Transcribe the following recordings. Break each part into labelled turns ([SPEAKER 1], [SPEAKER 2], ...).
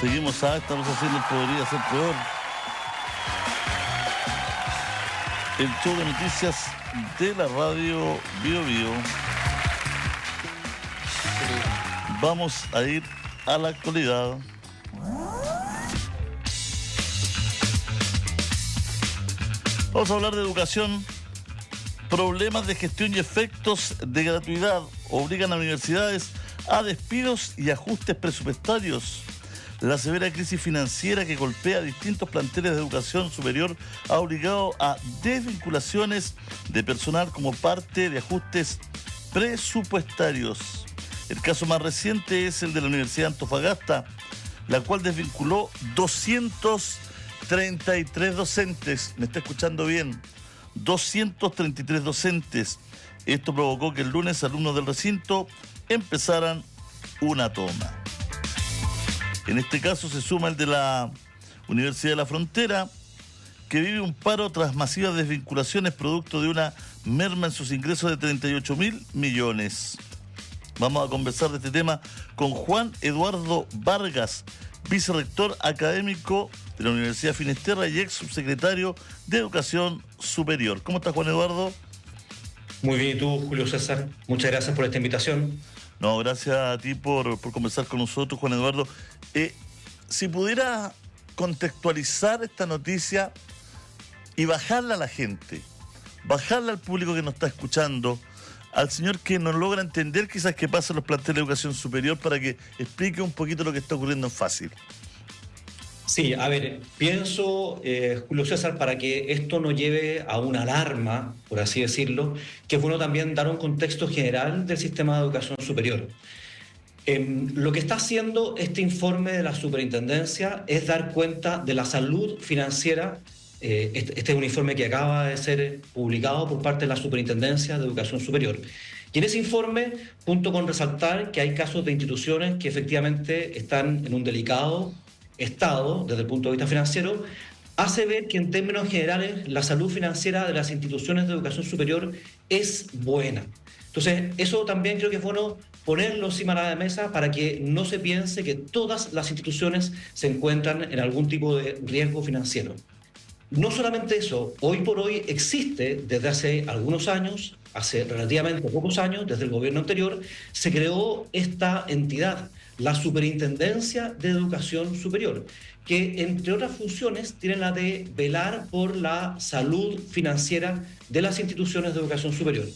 [SPEAKER 1] Seguimos, estamos haciendo el Podría Ser Peor. El show de noticias de la radio Bio Bio. Vamos a ir a la actualidad. Vamos a hablar de educación. Problemas de gestión y efectos de gratuidad obligan a universidades a despidos y ajustes presupuestarios. La severa crisis financiera que golpea a distintos planteles de educación superior ha obligado a desvinculaciones de personal como parte de ajustes presupuestarios. El caso más reciente es el de la Universidad de Antofagasta, la cual desvinculó 233 docentes. ¿Me está escuchando bien? 233 docentes. Esto provocó que el lunes alumnos del recinto empezaran una toma. En este caso se suma el de la Universidad de la Frontera, que vive un paro tras masivas desvinculaciones producto de una merma en sus ingresos de 38.000 millones. Vamos a conversar de este tema con Juan Eduardo Vargas, vicerrector académico de la Universidad Finisterra y ex subsecretario de Educación Superior. ¿Cómo estás, Juan Eduardo?
[SPEAKER 2] Muy bien, ¿y tú, Julio César? Muchas gracias por esta invitación.
[SPEAKER 1] No, gracias a ti por conversar con nosotros, Juan Eduardo. Si pudiera contextualizar esta noticia y bajarla a la gente, bajarla al público que nos está escuchando, al señor que no logra entender quizás qué pasa en los planteles de educación superior, para que explique un poquito lo que está ocurriendo en Fácil.
[SPEAKER 2] Sí, a ver, pienso, Julio César, para que esto no lleve a una alarma, por así decirlo, que es bueno también dar un contexto general del sistema de educación superior. Lo que está haciendo este informe de la superintendencia es dar cuenta de la salud financiera. Este es un informe que acaba de ser publicado por parte de la Superintendencia de Educación Superior. Y en ese informe, junto con resaltar que hay casos de instituciones que efectivamente están en un delicado estado desde el punto de vista financiero, hace ver que en términos generales la salud financiera de las instituciones de educación superior es buena. Entonces, eso también creo que es bueno ponerlo encima de la mesa para que no se piense que todas las instituciones se encuentran en algún tipo de riesgo financiero. No solamente eso, hoy por hoy existe desde hace algunos años, hace relativamente pocos años, desde el gobierno anterior, se creó esta entidad, la Superintendencia de Educación Superior, que entre otras funciones tiene la de velar por la salud financiera de las instituciones de educación superior.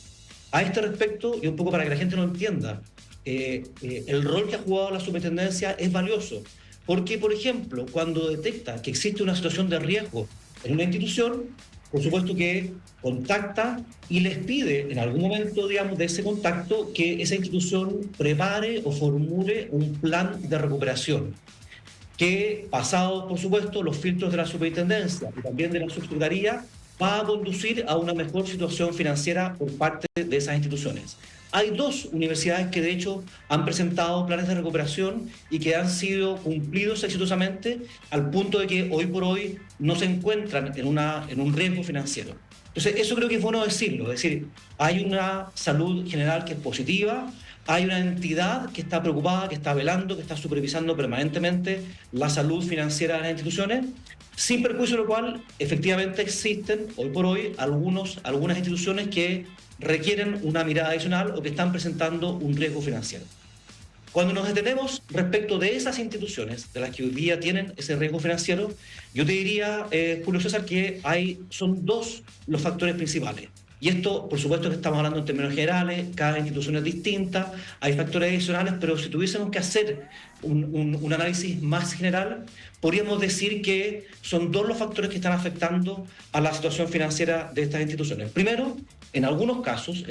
[SPEAKER 2] A este respecto, y un poco para que la gente lo entienda, el rol que ha jugado la superintendencia es valioso, porque, por ejemplo, cuando detecta que existe una situación de riesgo en una institución, por supuesto que contacta y les pide en algún momento, digamos, de ese contacto, que esa institución prepare o formule un plan de recuperación, que, pasado, por supuesto, los filtros de la superintendencia y también de la subsecretaría, va a conducir a una mejor situación financiera por parte de esas instituciones. Hay dos universidades que de hecho han presentado planes de recuperación y que han sido cumplidos exitosamente al punto de que hoy por hoy no se encuentran en un riesgo financiero. Entonces, eso creo que es bueno decirlo, es decir, hay una salud general que es positiva, hay una entidad que está preocupada, que está velando, que está supervisando permanentemente la salud financiera de las instituciones, sin perjuicio de lo cual efectivamente existen hoy por hoy algunas instituciones que requieren una mirada adicional o que están presentando un riesgo financiero. Cuando nos detenemos respecto de esas instituciones, de las que hoy día tienen ese riesgo financiero, yo te diría, Julio César, que son dos los factores principales. Y esto, por supuesto, que estamos hablando en términos generales, cada institución es distinta, hay factores adicionales, pero si tuviésemos que hacer un análisis más general, podríamos decir que son dos los factores que están afectando a la situación financiera de estas instituciones. Primero, en algunos casos,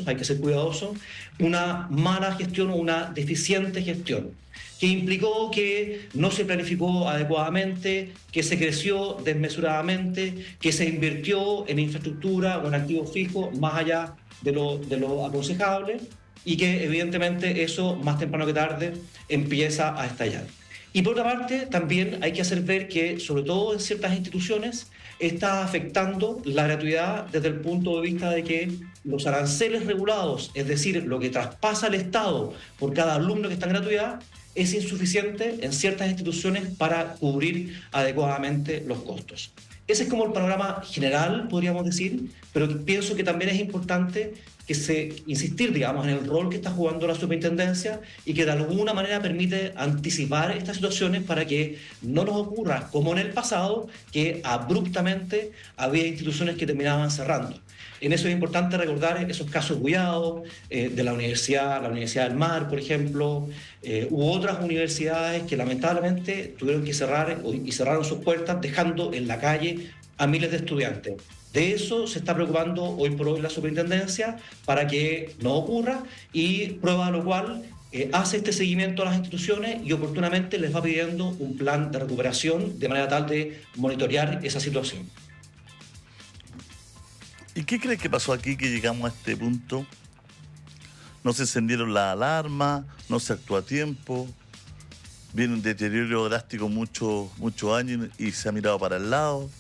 [SPEAKER 2] hay que ser cuidadosos, una mala gestión o una deficiente gestión, que implicó que no se planificó adecuadamente, que se creció desmesuradamente, que se invirtió en infraestructura o en activos fijos más allá de lo aconsejable, y que evidentemente eso más temprano que tarde empieza a estallar. Y por otra parte, también hay que hacer ver que, sobre todo en ciertas instituciones, está afectando la gratuidad desde el punto de vista de que los aranceles regulados, es decir, lo que traspasa el Estado por cada alumno que está en gratuidad, es insuficiente en ciertas instituciones para cubrir adecuadamente los costos. Ese es como el panorama general, podríamos decir, pero pienso que también es importante insistir, digamos, en el rol que está jugando la superintendencia y que de alguna manera permite anticipar estas situaciones para que no nos ocurra, como en el pasado, que abruptamente había instituciones que terminaban cerrando. En eso es importante recordar esos casos bullados de la Universidad del Mar, por ejemplo, u otras universidades que lamentablemente tuvieron que cerrar y cerraron sus puertas dejando en la calle a miles de estudiantes. De eso se está preocupando hoy por hoy la superintendencia para que no ocurra y prueba de lo cual hace este seguimiento a las instituciones y oportunamente les va pidiendo un plan de recuperación de manera tal de monitorear esa situación.
[SPEAKER 1] ¿Y qué crees que pasó aquí que llegamos a este punto? No se encendieron las alarmas, no se actuó a tiempo, viene un deterioro drástico muchos años y se ha mirado para el lado.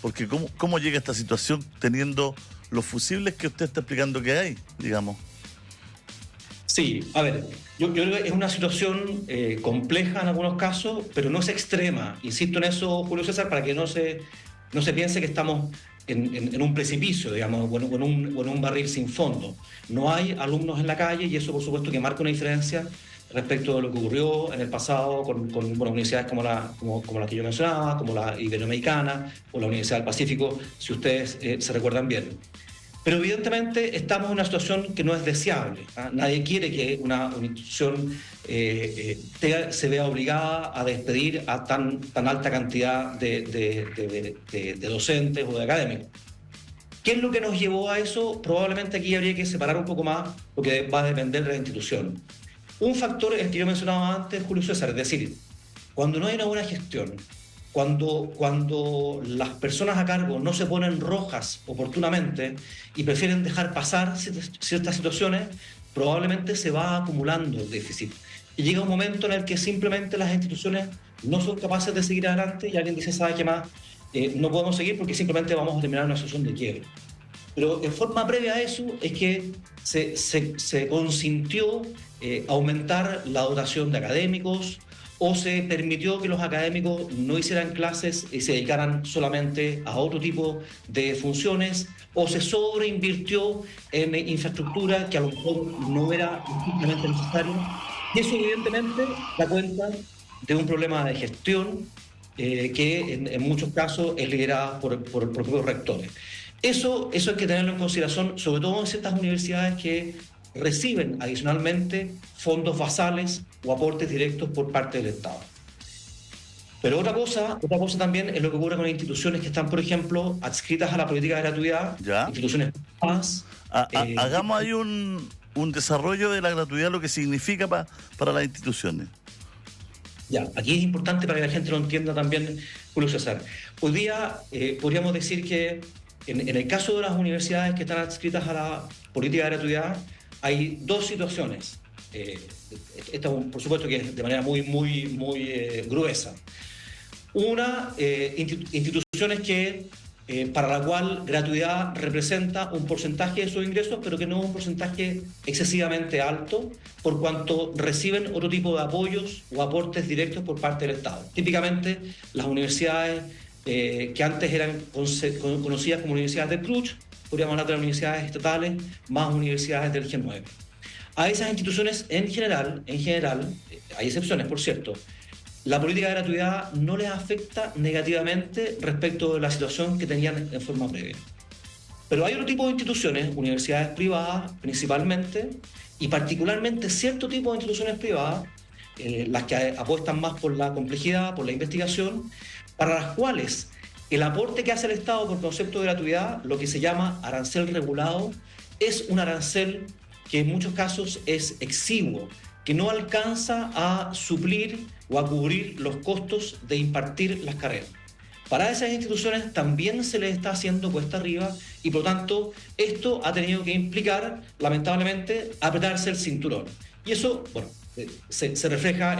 [SPEAKER 1] Porque ¿cómo llega esta situación teniendo los fusibles que usted está explicando que hay, digamos?
[SPEAKER 2] Sí, a ver, yo creo que es una situación compleja en algunos casos, pero no es extrema. Insisto en eso, Julio César, para que no se piense que estamos en un precipicio, digamos, o en un barril sin fondo. No hay alumnos en la calle y eso, por supuesto, que marca una diferencia respecto de lo que ocurrió en el pasado con universidades como la que yo mencionaba, como la Iberoamericana o la Universidad del Pacífico, si ustedes se recuerdan bien. Pero evidentemente estamos en una situación que no es deseable. Nadie quiere que una institución se vea obligada a despedir a tan alta cantidad de docentes o de académicos. ¿Qué es lo que nos llevó a eso? Probablemente aquí habría que separar un poco más lo que va a depender de la institución. Un factor es que yo mencionaba antes, Julio César, es decir, cuando no hay una buena gestión, cuando las personas a cargo no se ponen rojas oportunamente y prefieren dejar pasar ciertas situaciones, probablemente se va acumulando el déficit. Y llega un momento en el que simplemente las instituciones no son capaces de seguir adelante y alguien dice, ¿sabe qué más? No podemos seguir porque simplemente vamos a terminar una situación de quiebra. Pero en forma previa a eso es que se consintió aumentar la dotación de académicos o se permitió que los académicos no hicieran clases y se dedicaran solamente a otro tipo de funciones o se sobreinvirtió en infraestructura que a lo mejor no era estrictamente necesario. Y eso evidentemente da cuenta de un problema de gestión que en muchos casos es liderada por propios rectores. Eso hay que tenerlo en consideración, sobre todo en ciertas universidades que reciben adicionalmente fondos basales o aportes directos por parte del Estado. Pero otra cosa también es lo que ocurre con instituciones que están, por ejemplo, adscritas a la política de gratuidad,
[SPEAKER 1] ¿ya?
[SPEAKER 2] Instituciones privadas.
[SPEAKER 1] Hagamos ahí un desarrollo de la gratuidad, lo que significa para las instituciones.
[SPEAKER 2] Ya, aquí es importante para que la gente lo entienda también, Julio César. Hoy día podríamos decir que en el caso de las universidades que están adscritas a la política de gratuidad, hay dos situaciones. Esta, por supuesto, que es de manera muy gruesa. Una, instituciones que, para la cual gratuidad representa un porcentaje de sus ingresos, pero que no es un porcentaje excesivamente alto, por cuanto reciben otro tipo de apoyos o aportes directos por parte del Estado. Típicamente, las universidades que antes eran conocidas como universidades de Cruz, podríamos hablar de las universidades estatales, más universidades del G9. A esas instituciones, en general, hay excepciones, por cierto, la política de gratuidad no les afecta negativamente respecto de la situación que tenían en forma previa. Pero hay otro tipo de instituciones, universidades privadas principalmente, y particularmente cierto tipo de instituciones privadas, las que apuestan más por la complejidad, por la investigación, para las cuales el aporte que hace el Estado por concepto de gratuidad, lo que se llama arancel regulado, es un arancel que en muchos casos es exiguo, que no alcanza a suplir o a cubrir los costos de impartir las carreras. Para esas instituciones también se les está haciendo cuesta arriba y por lo tanto esto ha tenido que implicar, lamentablemente, apretarse el cinturón. Y eso, bueno, se refleja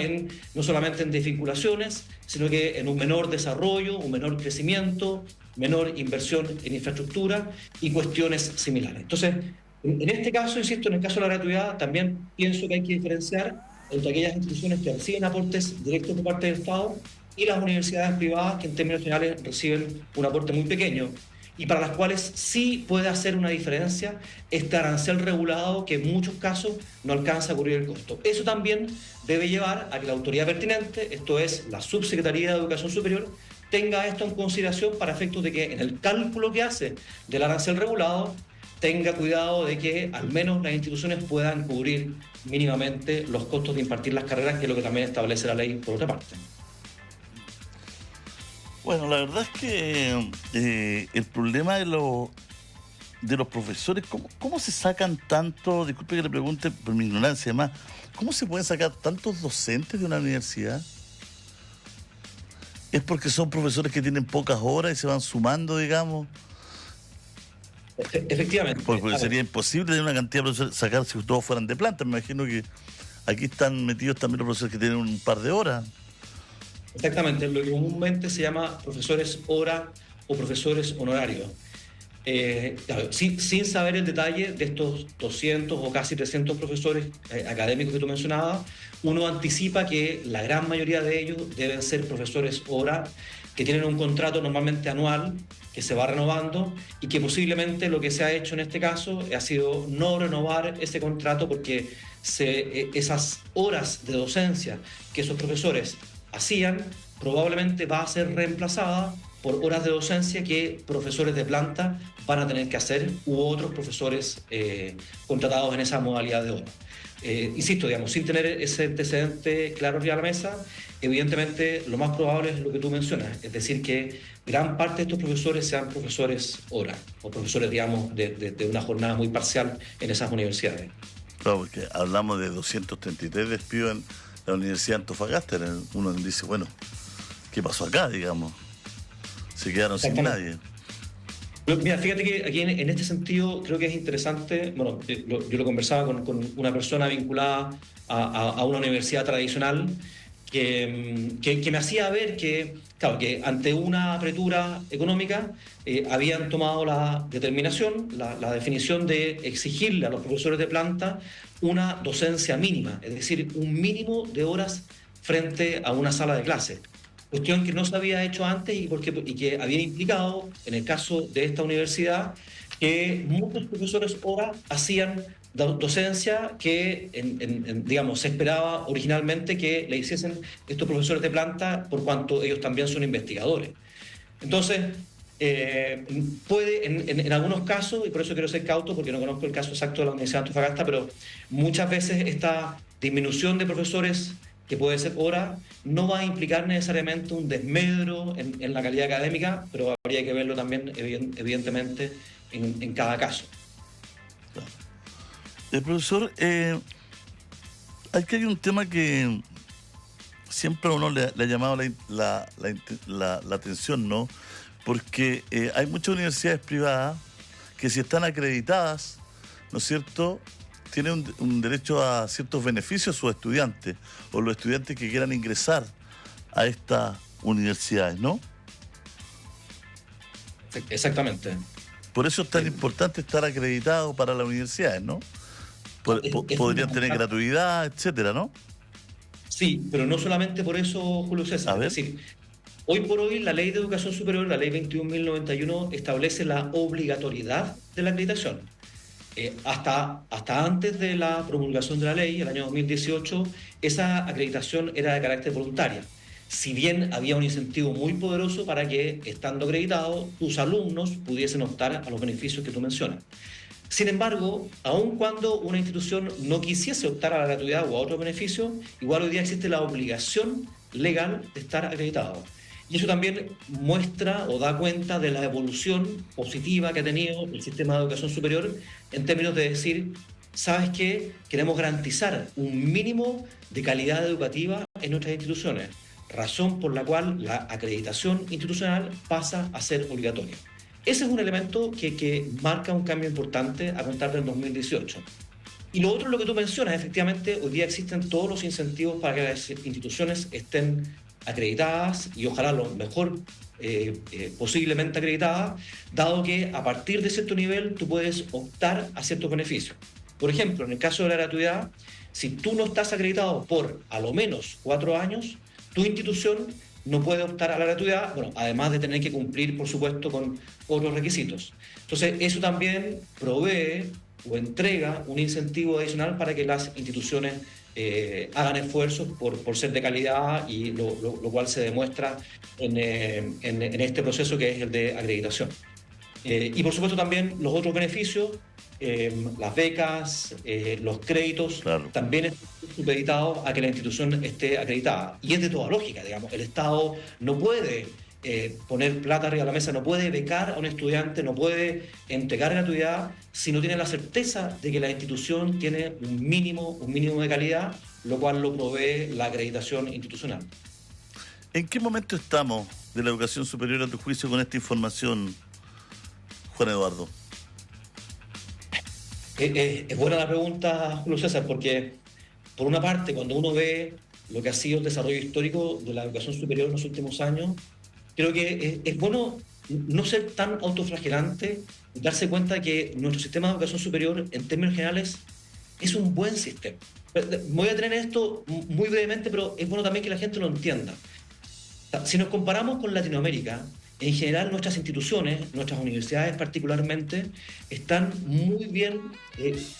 [SPEAKER 2] no solamente en desvinculaciones, sino que en un menor desarrollo, un menor crecimiento, menor inversión en infraestructura y cuestiones similares. Entonces, en este caso, insisto, en el caso de la gratuidad, también pienso que hay que diferenciar entre aquellas instituciones que reciben aportes directos por parte del Estado y las universidades privadas que en términos generales reciben un aporte muy pequeño y para las cuales sí puede hacer una diferencia este arancel regulado que en muchos casos no alcanza a cubrir el costo. Eso también debe llevar a que la autoridad pertinente, esto es la Subsecretaría de Educación Superior, tenga esto en consideración para efectos de que en el cálculo que hace del arancel regulado tenga cuidado de que al menos las instituciones puedan cubrir mínimamente los costos de impartir las carreras, que es lo que también establece la ley por otra parte.
[SPEAKER 1] Bueno, la verdad es que el problema de los profesores, ¿cómo se sacan tanto, disculpe que le pregunte por mi ignorancia además, cómo se pueden sacar tantos docentes de una universidad? ¿Es porque son profesores que tienen pocas horas y se van sumando, digamos?
[SPEAKER 2] Efectivamente.
[SPEAKER 1] Porque sería imposible de una cantidad de profesores sacar si todos fueran de planta. Me imagino que aquí están metidos también los profesores que tienen un par de horas.
[SPEAKER 2] Exactamente, lo que comúnmente se llama profesores hora o profesores honorarios. Claro, sin saber el detalle de estos 200 o casi 300 profesores académicos que tú mencionabas, uno anticipa que la gran mayoría de ellos deben ser profesores hora, que tienen un contrato normalmente anual, que se va renovando y que posiblemente lo que se ha hecho en este caso ha sido no renovar ese contrato porque esas horas de docencia que esos profesores hacían probablemente va a ser reemplazada por horas de docencia que profesores de planta van a tener que hacer u otros profesores contratados en esa modalidad de hora. Insisto, digamos, sin tener ese antecedente claro arriba de la mesa, evidentemente lo más probable es lo que tú mencionas, es decir, que gran parte de estos profesores sean profesores hora o profesores, digamos, de una jornada muy parcial en esas universidades.
[SPEAKER 1] Claro, porque hablamos de 233 despidos en la Universidad de Antofagasta. Uno dice, bueno, ¿qué pasó acá, digamos? Se quedaron sin nadie.
[SPEAKER 2] Mira, fíjate que aquí en este sentido creo que es interesante, bueno, yo lo conversaba con una persona vinculada a una universidad tradicional que me hacía ver que, claro, que ante una apretura económica habían tomado la determinación, la definición de exigirle a los profesores de planta una docencia mínima, es decir, un mínimo de horas frente a una sala de clase. Cuestión que no se había hecho antes y que había implicado, en el caso de esta universidad, que muchos profesores hora hacían docencia que, digamos, se esperaba originalmente que le hiciesen estos profesores de planta por cuanto ellos también son investigadores. Entonces, puede, en algunos casos, y por eso quiero ser cauto porque no conozco el caso exacto de la Universidad de Antofagasta, pero muchas veces esta disminución de profesores que puede ser hora, no va a implicar necesariamente un desmedro en la calidad académica, pero habría que verlo también, evidentemente, en cada caso.
[SPEAKER 1] Profesor, aquí hay un tema que siempre a uno le ha llamado la atención, ¿no? Porque hay muchas universidades privadas que si están acreditadas, ¿no es cierto?, tienen un derecho a ciertos beneficios a sus estudiantes o los estudiantes que quieran ingresar a estas universidades, ¿no?
[SPEAKER 2] Exactamente.
[SPEAKER 1] Por eso es tan importante estar acreditado para las universidades, ¿no? Podrían tener gratuidad, etcétera, ¿no?
[SPEAKER 2] Sí, pero no solamente por eso, Julio César.
[SPEAKER 1] A ver.
[SPEAKER 2] Es decir, hoy por hoy la Ley de Educación Superior, la Ley 21.091, establece la obligatoriedad de la acreditación. Hasta antes de la promulgación de la ley, el año 2018, esa acreditación era de carácter voluntaria. Si bien había un incentivo muy poderoso para que, estando acreditado, tus alumnos pudiesen optar a los beneficios que tú mencionas. Sin embargo, aun cuando una institución no quisiese optar a la gratuidad o a otro beneficio, igual hoy día existe la obligación legal de estar acreditado. Y eso también muestra o da cuenta de la evolución positiva que ha tenido el sistema de educación superior en términos de decir, ¿sabes qué? Queremos garantizar un mínimo de calidad educativa en nuestras instituciones, razón por la cual la acreditación institucional pasa a ser obligatoria. Ese es un elemento que marca un cambio importante a contar del 2018. Y lo otro, lo que tú mencionas, efectivamente, hoy día existen todos los incentivos para que las instituciones estén acreditadas y ojalá lo mejor posiblemente acreditadas, dado que a partir de cierto nivel tú puedes optar a ciertos beneficios. Por ejemplo, en el caso de la gratuidad, si tú no estás acreditado por a lo menos 4 años, tu institución no puede optar a la gratuidad, bueno, además de tener que cumplir, por supuesto, con otros requisitos. Entonces, eso también provee o entrega un incentivo adicional para que las instituciones hagan esfuerzos por ser de calidad y lo cual se demuestra en este proceso que es el de acreditación. Y por supuesto también los otros beneficios, las becas, los créditos,
[SPEAKER 1] Claro.
[SPEAKER 2] también están supeditados a que la institución esté acreditada. Y es de toda lógica, digamos, el Estado no puede poner plata arriba de la mesa, no puede becar a un estudiante, no puede entregar gratuidad si no tiene la certeza de que la institución tiene un mínimo de calidad, lo cual lo provee la acreditación institucional.
[SPEAKER 1] ¿En qué momento estamos de la educación superior a tu juicio con esta información, Juan Eduardo?
[SPEAKER 2] Es buena la pregunta, Julio César, porque por una parte, cuando uno ve lo que ha sido el desarrollo histórico de la educación superior en los últimos años, creo que es bueno no ser tan autoflagelante y darse cuenta que nuestro sistema de educación superior, en términos generales, es un buen sistema. Voy a tener esto muy brevemente, pero es bueno también que la gente lo entienda. Si nos comparamos con Latinoamérica, en general nuestras instituciones, nuestras universidades particularmente, están muy bien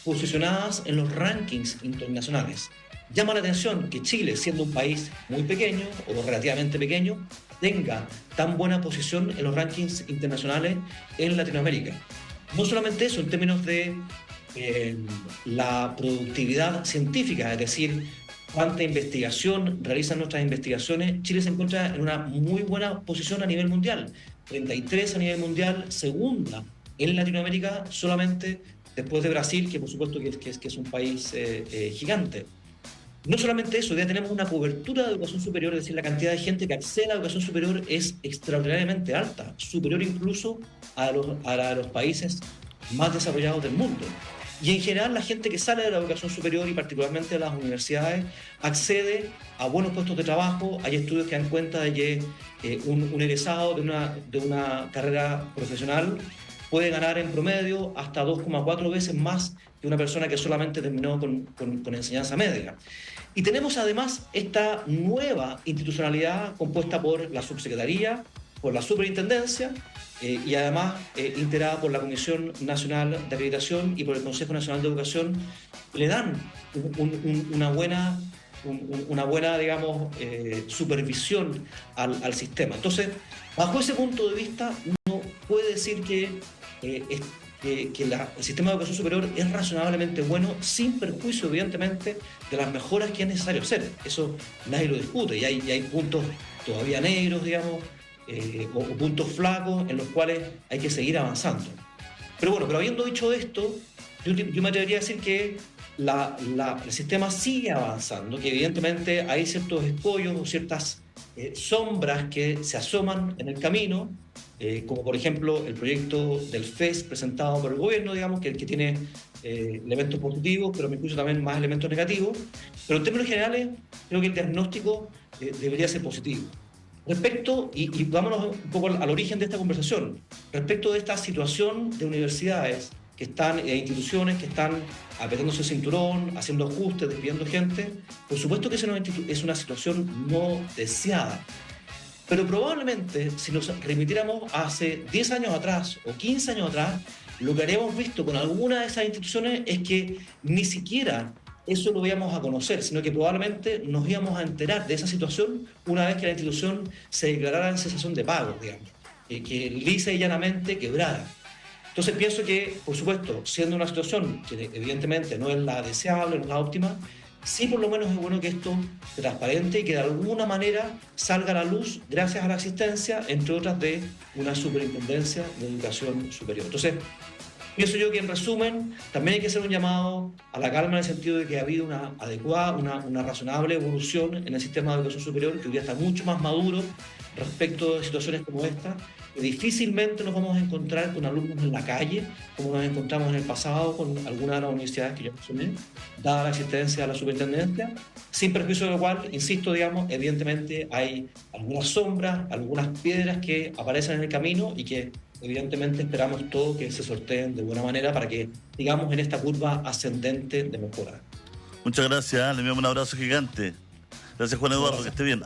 [SPEAKER 2] posicionadas en los rankings internacionales. Llama la atención que Chile, siendo un país muy pequeño o relativamente pequeño, tenga tan buena posición en los rankings internacionales en Latinoamérica. No solamente eso, en términos de la productividad científica, es decir, cuánta investigación realizan nuestras investigaciones, Chile se encuentra en una muy buena posición a nivel mundial, 33 a nivel mundial, segunda en Latinoamérica, solamente después de Brasil, que por supuesto que es un país gigante. No solamente eso, ya tenemos una cobertura de educación superior, es decir, la cantidad de gente que accede a la educación superior es extraordinariamente alta, superior incluso a la de los países más desarrollados del mundo. Y en general la gente que sale de la educación superior y particularmente de las universidades accede a buenos puestos de trabajo. Hay estudios que dan cuenta de que un egresado de una carrera profesional puede ganar en promedio hasta 2,4 veces más que una persona que solamente terminó con enseñanza media. Y tenemos además esta nueva institucionalidad compuesta por la subsecretaría, por la superintendencia y además integrada por la Comisión Nacional de Acreditación y por el Consejo Nacional de Educación, le dan una buena, digamos, supervisión al sistema. Entonces, bajo ese punto de vista, uno puede decir que el sistema de educación superior es razonablemente bueno, sin perjuicio, evidentemente, de las mejoras que es necesario hacer. Eso nadie lo discute y hay puntos todavía negros, digamos, o puntos flacos en los cuales hay que seguir avanzando. Pero bueno, pero habiendo dicho esto, yo me atrevería a decir que el sistema sigue avanzando, que evidentemente hay ciertos escollos o ciertas sombras que se asoman en el camino, como por ejemplo el proyecto del FES presentado por el gobierno, digamos, que tiene elementos positivos, pero me incluso también más elementos negativos. Pero en términos generales, creo que el diagnóstico debería ser positivo. Respecto, y vámonos un poco al origen de esta conversación, respecto de esta situación de universidades que están, instituciones que están apretándose el cinturón, haciendo ajustes, despidiendo gente, por supuesto que es una situación no deseada. Pero probablemente, si nos remitiéramos hace 10 años atrás o 15 años atrás, lo que habríamos visto con alguna de esas instituciones es que ni siquiera eso lo íbamos a conocer, sino que probablemente nos íbamos a enterar de esa situación una vez que la institución se declarara en cesación de pagos, digamos, que lisa y llanamente quebrara. Entonces pienso que, por supuesto, siendo una situación que evidentemente no es la deseable, no es la óptima, sí por lo menos es bueno que esto sea transparente y que de alguna manera salga a la luz gracias a la existencia, entre otras, de una superintendencia de educación superior. Entonces, Pienso yo que, en resumen, también hay que hacer un llamado a la calma, en el sentido de que ha habido una adecuada, una razonable evolución en el sistema de educación superior, que hoy día está mucho más maduro respecto de situaciones como esta, que difícilmente nos vamos a encontrar con alumnos en la calle, como nos encontramos en el pasado con algunas de las universidades que yo mencioné, dada la existencia de la superintendencia, sin perjuicio de lo cual, insisto, digamos, evidentemente hay algunas sombras, algunas piedras que aparecen en el camino y que evidentemente esperamos todo que se sorteen de buena manera para que sigamos en esta curva ascendente de mejora.
[SPEAKER 1] Muchas gracias, le enviamos un abrazo gigante. Gracias, Juan Eduardo, que esté bien.